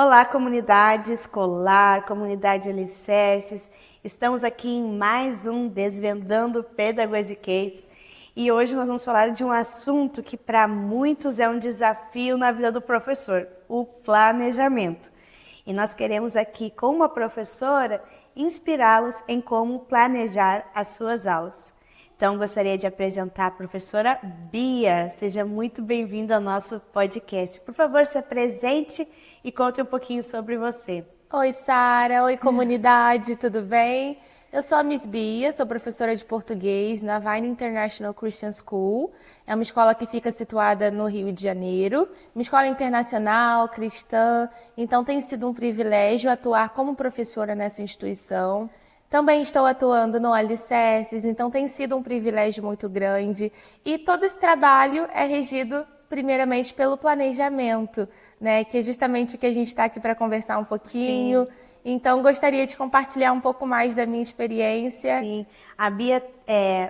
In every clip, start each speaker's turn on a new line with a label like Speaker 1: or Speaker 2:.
Speaker 1: Olá, comunidade escolar, comunidade alicerces. Estamos aqui em mais um Desvendando Pedagogiquez e hoje nós vamos falar de um assunto que para muitos é um desafio na vida do professor, o planejamento. E nós queremos aqui, com uma professora, inspirá-los em como planejar as suas aulas. Então, gostaria de apresentar a professora Bia. Seja muito bem-vinda ao nosso podcast. Por favor, se apresente e conte um pouquinho sobre você.
Speaker 2: Oi, Sara. Oi, comunidade. Tudo bem? Eu sou a Miss Bia, sou professora de português na Vine International Christian School. É uma escola que fica situada no Rio de Janeiro, uma escola internacional, cristã. Então, tem sido um privilégio atuar como professora nessa instituição. Também estou atuando no Alicerces, então tem sido um privilégio muito grande. E todo esse trabalho é regido primeiramente pelo planejamento, né? Que é justamente o que a gente está aqui para conversar um pouquinho. Sim. Então, gostaria de compartilhar um pouco mais da minha experiência.
Speaker 1: Sim, a Bia,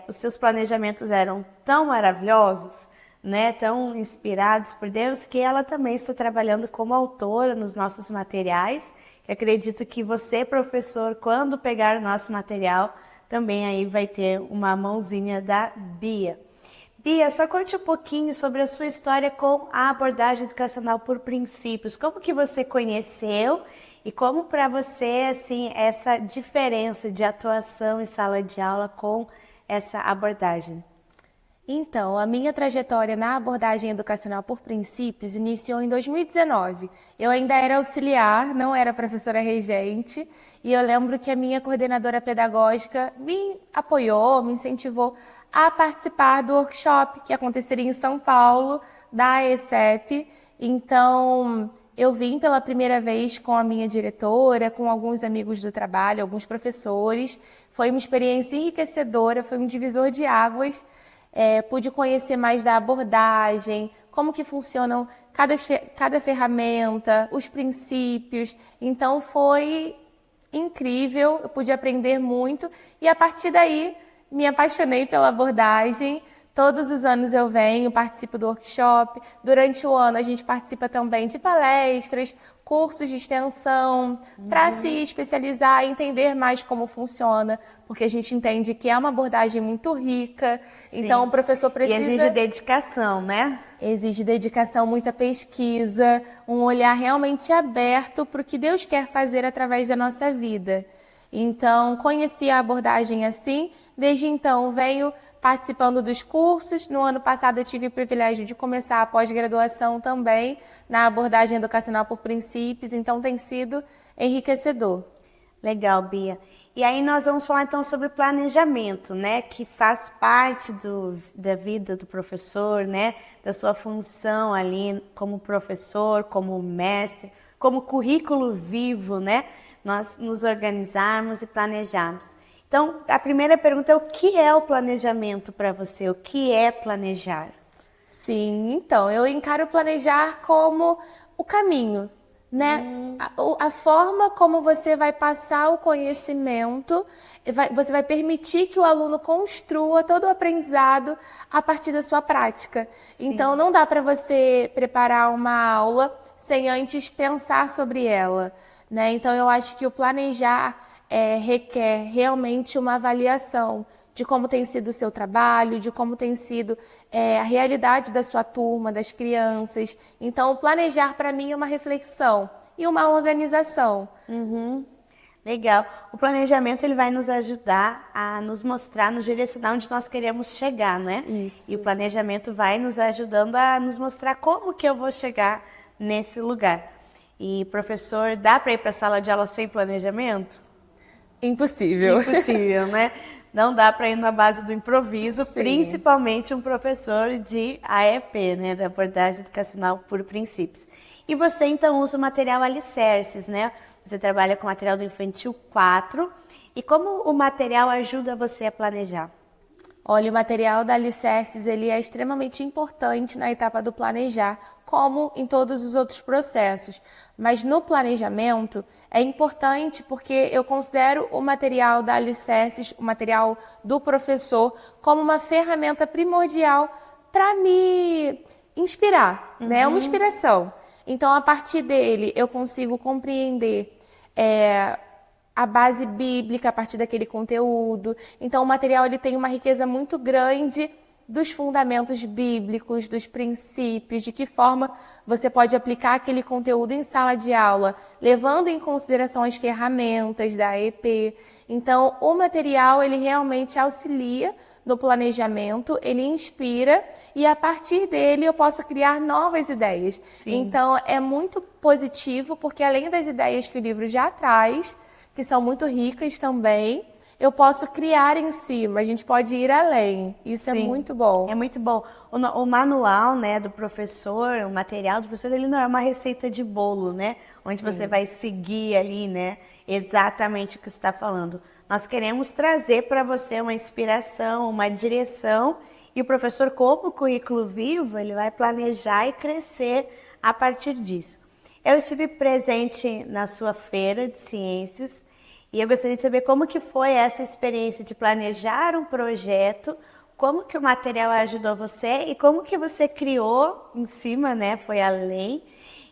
Speaker 1: os seus planejamentos eram tão maravilhosos, né? Tão inspirados por Deus, que ela também está trabalhando como autora nos nossos materiais. Eu acredito que você, professor, quando pegar o nosso material, também aí vai ter uma mãozinha da Bia. Bia, só conte um pouquinho sobre a sua história com a abordagem educacional por princípios. Como que você conheceu e como para você, assim, essa diferença de atuação em sala de aula com essa abordagem?
Speaker 2: Então, a minha trajetória na abordagem educacional por princípios iniciou em 2019. Eu ainda era auxiliar, não era professora regente, e eu lembro que a minha coordenadora pedagógica me apoiou, me incentivou a participar do workshop que aconteceria em São Paulo, da AECEP. Então, eu vim pela primeira vez com a minha diretora, com alguns amigos do trabalho, alguns professores. Foi uma experiência enriquecedora, foi um divisor de águas. Pude conhecer mais da abordagem, como que funcionam cada ferramenta, os princípios. Então foi incrível, eu pude aprender muito e a partir daí me apaixonei pela abordagem. Todos os anos eu venho, participo do workshop. Durante o ano a gente participa também de palestras, cursos de extensão, para se especializar e entender mais como funciona, porque a gente entende que é uma abordagem muito rica.
Speaker 1: Sim.
Speaker 2: Então o professor precisa...
Speaker 1: E exige dedicação, né?
Speaker 2: Exige dedicação, muita pesquisa, um olhar realmente aberto para o que Deus quer fazer através da nossa vida. Então, conheci a abordagem assim, desde então venho participando dos cursos. No ano passado eu tive o privilégio de começar a pós-graduação também na abordagem educacional por princípios, então tem sido enriquecedor.
Speaker 1: Legal, Bia. E aí nós vamos falar então sobre planejamento, né? Que faz parte da vida do professor, né? Da sua função ali como professor, como mestre, como currículo vivo, né? Nós nos organizarmos e planejarmos. Então, a primeira pergunta é: o que é o planejamento para você? O que é planejar?
Speaker 2: Sim, então, eu encaro planejar como o caminho, né? A forma como você vai passar o conhecimento, você vai permitir que o aluno construa todo o aprendizado a partir da sua prática. Sim. Então, não dá para você preparar uma aula sem antes pensar sobre ela, né? Então, eu acho que o planejar requer realmente uma avaliação de como tem sido o seu trabalho, de como tem sido a realidade da sua turma, das crianças. Então, o planejar para mim é uma reflexão e uma organização.
Speaker 1: Uhum. Legal. O planejamento ele vai nos ajudar a nos mostrar, nos direcionar onde nós queremos chegar, né?
Speaker 2: Isso.
Speaker 1: E o planejamento vai nos ajudando a nos mostrar como que eu vou chegar nesse lugar. E, professor, dá para ir para a sala de aula sem planejamento?
Speaker 2: Impossível.
Speaker 1: Impossível, né? Não dá para ir na base do improviso,
Speaker 2: Sim.
Speaker 1: Principalmente um professor de AEP, né? Da abordagem educacional por princípios. E você, então, usa o material Alicerces, né? Você trabalha com o material do Infantil 4. E como o material ajuda você a planejar?
Speaker 2: Olha, o material da Alicerces ele é extremamente importante na etapa do planejar, como em todos os outros processos. Mas no planejamento é importante porque eu considero o material da Alicerces, o material do professor, como uma ferramenta primordial para me inspirar, né? Uma inspiração. Então, a partir dele, eu consigo compreender a base bíblica a partir daquele conteúdo. Então, o material ele tem uma riqueza muito grande dos fundamentos bíblicos, dos princípios, de que forma você pode aplicar aquele conteúdo em sala de aula, levando em consideração as ferramentas da AEP. Então, o material ele realmente auxilia no planejamento, ele inspira e a partir dele eu posso criar novas ideias.
Speaker 1: Sim.
Speaker 2: Então, é muito positivo porque além das ideias que o livro já traz, que são muito ricas também, eu posso criar em cima, a gente pode ir além. Isso
Speaker 1: Sim,
Speaker 2: é muito bom.
Speaker 1: É muito bom. O manual, né, do professor, o material do professor, ele não é uma receita de bolo, né? Onde você vai seguir ali, né, exatamente o que você está falando. Nós queremos trazer para você uma inspiração, uma direção, e o professor, como currículo vivo, ele vai planejar e crescer a partir disso. Eu estive presente na sua feira de ciências, e eu gostaria de saber como que foi essa experiência de planejar um projeto, como que o material ajudou você e como que você criou em cima, né? Foi além.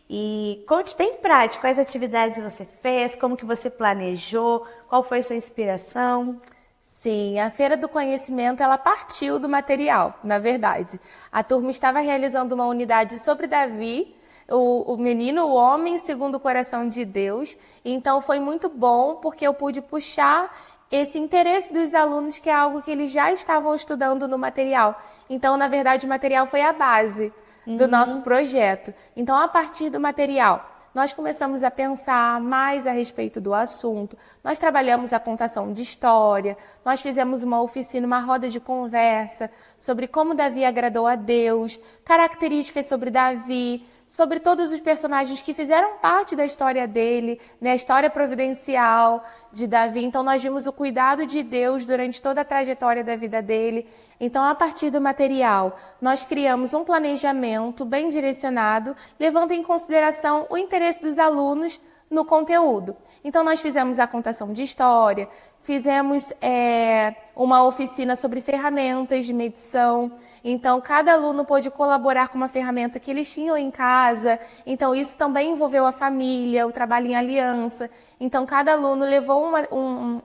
Speaker 1: E conte bem prático, quais atividades você fez, como que você planejou, qual foi a sua inspiração?
Speaker 2: Sim, a Feira do Conhecimento, ela partiu do material, na verdade. A turma estava realizando uma unidade sobre Davi, o menino, o homem segundo o coração de Deus. Então foi muito bom porque eu pude puxar esse interesse dos alunos, que é algo que eles já estavam estudando no material. Então, na verdade, o material foi a base do nosso projeto. Então, a partir do material, nós começamos a pensar mais a respeito do assunto. Nós trabalhamos a contação de história, nós fizemos uma oficina, uma roda de conversa sobre como Davi agradou a Deus, características sobre Davi, sobre todos os personagens que fizeram parte da história dele, né, a história providencial de Davi. Então, nós vimos o cuidado de Deus durante toda a trajetória da vida dele. Então, a partir do material, nós criamos um planejamento bem direcionado, levando em consideração o interesse dos alunos no conteúdo. Então, nós fizemos a contação de história, fizemos uma oficina sobre ferramentas de medição. Então, cada aluno pôde colaborar com uma ferramenta que eles tinham em casa. Então, isso também envolveu a família, o trabalho em aliança. Então, cada aluno levou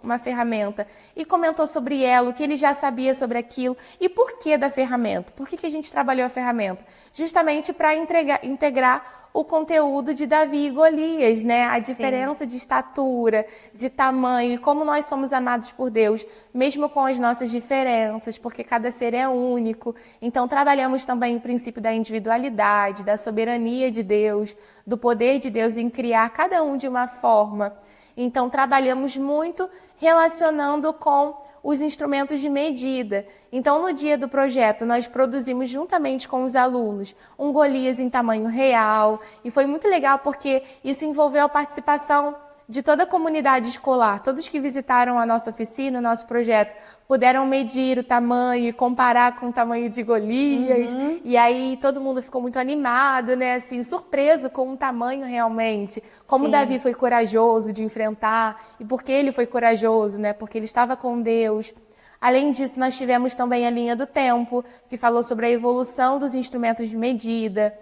Speaker 2: uma ferramenta e comentou sobre ela, o que ele já sabia sobre aquilo e por que da ferramenta. Por que a gente trabalhou a ferramenta? Justamente para integrar o conteúdo de Davi e Golias, né? A diferença de estatura, de tamanho e como nós somos amados por Deus, mesmo com as nossas diferenças, porque cada ser é único. Então, trabalhamos também o princípio da individualidade, da soberania de Deus, do poder de Deus em criar cada um de uma forma. Então, trabalhamos muito relacionando com os instrumentos de medida. Então, no dia do projeto, nós produzimos juntamente com os alunos um Golias em tamanho real, e foi muito legal porque isso envolveu a participação de toda a comunidade escolar. Todos que visitaram a nossa oficina, o nosso projeto, puderam medir o tamanho e comparar com o tamanho de Golias. E aí todo mundo ficou muito animado, né? Assim, surpreso com o tamanho realmente. Como Davi foi corajoso de enfrentar. E por que ele foi corajoso, né? Porque ele estava com Deus. Além disso, nós tivemos também a linha do tempo, que falou sobre a evolução dos instrumentos de medida.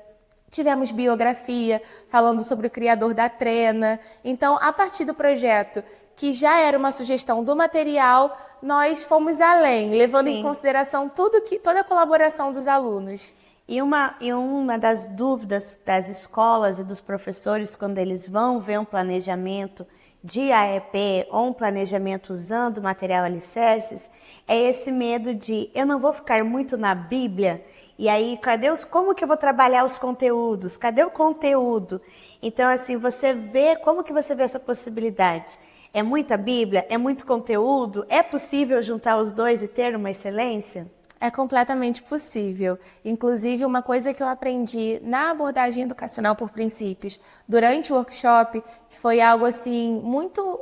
Speaker 2: Tivemos biografia, falando sobre o criador da trena. Então, a partir do projeto, que já era uma sugestão do material, nós fomos além, levando em consideração toda a colaboração dos alunos.
Speaker 1: E uma das dúvidas das escolas e dos professores, quando eles vão ver um planejamento de AEP ou um planejamento usando material alicerces, é esse medo de eu não vou ficar muito na Bíblia. E aí, como que eu vou trabalhar os conteúdos? Cadê o conteúdo? Então, assim, como que você vê essa possibilidade? É muita Bíblia? É muito conteúdo? É possível juntar os dois e ter uma excelência?
Speaker 2: É completamente possível. Inclusive, uma coisa que eu aprendi na abordagem educacional por princípios, durante o workshop, que foi algo assim muito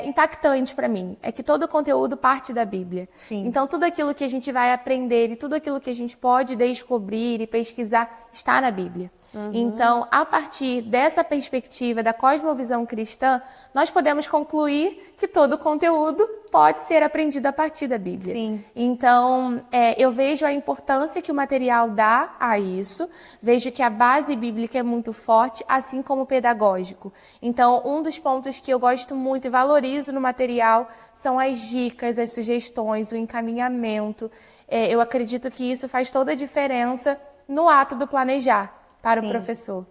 Speaker 2: impactante para mim, é que todo o conteúdo parte da Bíblia.
Speaker 1: Sim.
Speaker 2: Então, tudo aquilo que a gente vai aprender e tudo aquilo que a gente pode descobrir e pesquisar está na Bíblia. Então, a partir dessa perspectiva da cosmovisão cristã, nós podemos concluir que todo o conteúdo pode ser aprendido a partir da Bíblia.
Speaker 1: Sim.
Speaker 2: Então, eu vejo a importância que o material dá a isso, vejo que a base bíblica é muito forte, assim como o pedagógico. Então, um dos pontos que eu gosto muito e valorizo no material são as dicas, as sugestões, o encaminhamento. Eu acredito que isso faz toda a diferença no ato do planejar para o professor.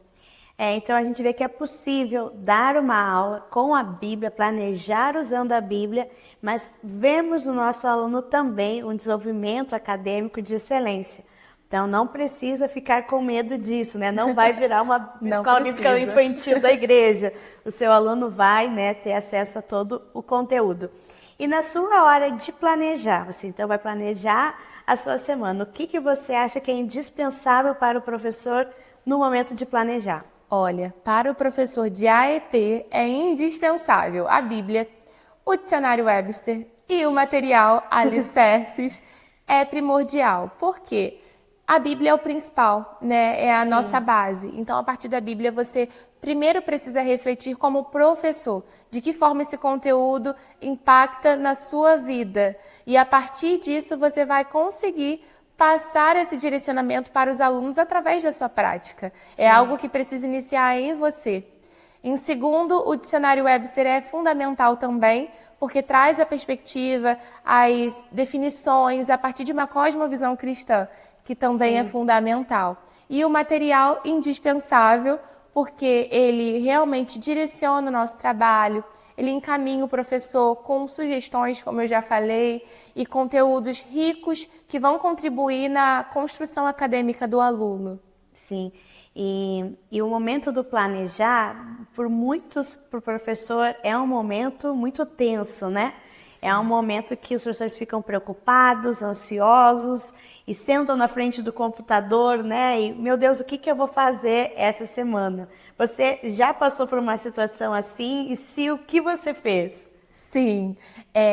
Speaker 1: Então a gente vê que é possível dar uma aula com a Bíblia, planejar usando a Bíblia, mas vemos no nosso aluno também um desenvolvimento acadêmico de excelência. Então não precisa ficar com medo disso, né? Não vai virar uma escola bíblica infantil da igreja. O seu aluno vai, né, ter acesso a todo o conteúdo. E na sua hora de planejar, você então vai planejar a sua semana. O que você acha que é indispensável para o professor no momento de planejar?
Speaker 2: Olha, para o professor de AET é indispensável a Bíblia, o dicionário Webster e o material Alicerces é primordial. Por quê? A Bíblia é o principal, né? É a nossa base. Então, a partir da Bíblia, você primeiro precisa refletir como professor de que forma esse conteúdo impacta na sua vida. E a partir disso, você vai conseguir passar esse direcionamento para os alunos através da sua prática. Sim. É algo que precisa iniciar em você. Em segundo, o dicionário Webster é fundamental também, porque traz a perspectiva, as definições a partir de uma cosmovisão cristã, que também é fundamental. E o material indispensável, porque ele realmente direciona o nosso trabalho, ele encaminha o professor com sugestões, como eu já falei, e conteúdos ricos que vão contribuir na construção acadêmica do aluno.
Speaker 1: Sim, e o momento do planejar, para o professor, é um momento muito tenso, né? Sim. É um momento que os professores ficam preocupados, ansiosos, e sentam na frente do computador, né? E, meu Deus, o que eu vou fazer essa semana? Você já passou por uma situação assim? E se o que você fez?
Speaker 2: Sim,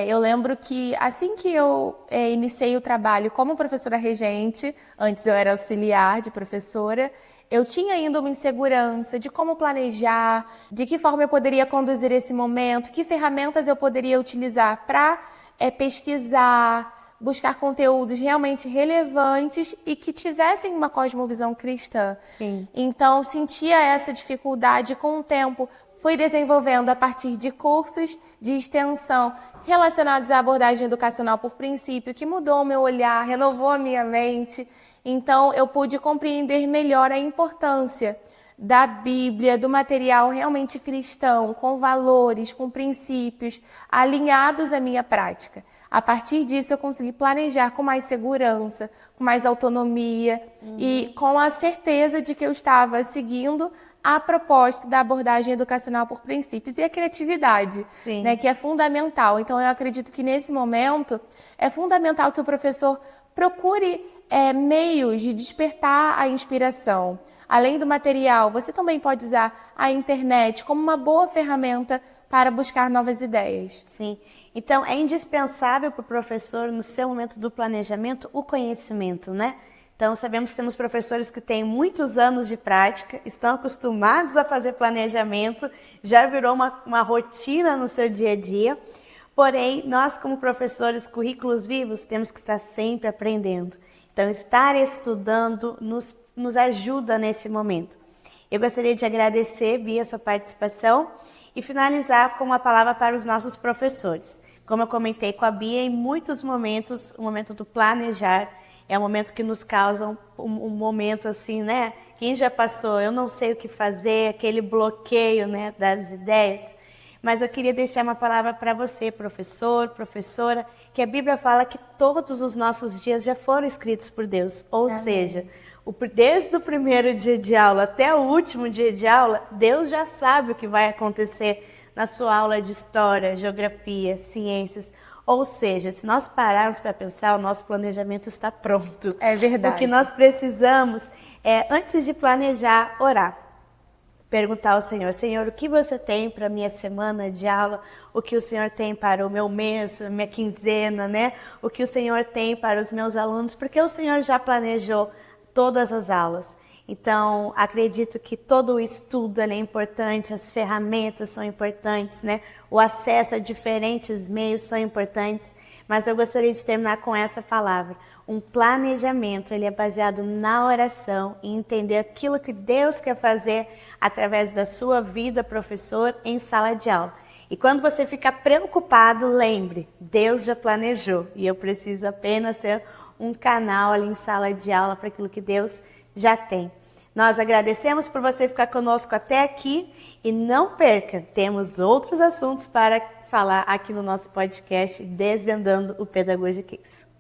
Speaker 2: eu lembro que assim que eu iniciei o trabalho como professora regente, antes eu era auxiliar de professora, eu tinha ainda uma insegurança de como planejar, de que forma eu poderia conduzir esse momento, que ferramentas eu poderia utilizar para pesquisar, buscar conteúdos realmente relevantes e que tivessem uma cosmovisão cristã.
Speaker 1: Sim.
Speaker 2: Então, sentia essa dificuldade com o tempo. Fui desenvolvendo a partir de cursos de extensão relacionados à abordagem educacional por princípio, que mudou o meu olhar, renovou a minha mente. Então, eu pude compreender melhor a importância da Bíblia, do material realmente cristão, com valores, com princípios, alinhados à minha prática. A partir disso, eu consegui planejar com mais segurança, com mais autonomia e com a certeza de que eu estava seguindo a proposta da abordagem educacional por princípios e a criatividade, né, que é fundamental. Então, eu acredito que nesse momento é fundamental que o professor procure meios de despertar a inspiração. Além do material, você também pode usar a internet como uma boa ferramenta para buscar novas ideias.
Speaker 1: Sim. Então, é indispensável para o professor, no seu momento do planejamento, o conhecimento, né? Então, sabemos que temos professores que têm muitos anos de prática, estão acostumados a fazer planejamento, já virou uma rotina no seu dia a dia. Porém, nós como professores, currículos vivos, temos que estar sempre aprendendo. Então, estar estudando nos ajuda nesse momento. Eu gostaria de agradecer, Bia, a sua participação e finalizar com uma palavra para os nossos professores. Como eu comentei com a Bia, em muitos momentos, o momento do planejar é um momento que nos causa um momento assim, né? Quem já passou, eu não sei o que fazer, aquele bloqueio, né, das ideias. Mas eu queria deixar uma palavra para você, professor, professora, que a Bíblia fala que todos os nossos dias já foram escritos por Deus. Ou seja, desde o primeiro dia de aula até o último dia de aula, Deus já sabe o que vai acontecer na sua aula de história, geografia, ciências. Ou seja, se nós pararmos para pensar, o nosso planejamento está pronto.
Speaker 2: É verdade.
Speaker 1: O que nós precisamos é, antes de planejar, orar. Perguntar ao Senhor, Senhor, o que você tem para a minha semana de aula? O que o Senhor tem para o meu mês, a minha quinzena, né? O que o Senhor tem para os meus alunos? Porque o Senhor já planejou todas as aulas. Então, acredito que todo o estudo é importante, as ferramentas são importantes, né? O acesso a diferentes meios são importantes, mas eu gostaria de terminar com essa palavra. Um planejamento, ele é baseado na oração e entender aquilo que Deus quer fazer através da sua vida, professor, em sala de aula. E quando você ficar preocupado, lembre, Deus já planejou e eu preciso apenas ser um canal ali em sala de aula para aquilo que Deus já tem. Nós agradecemos por você ficar conosco até aqui e não perca, temos outros assuntos para falar aqui no nosso podcast Desvendando o Pedagogiquez.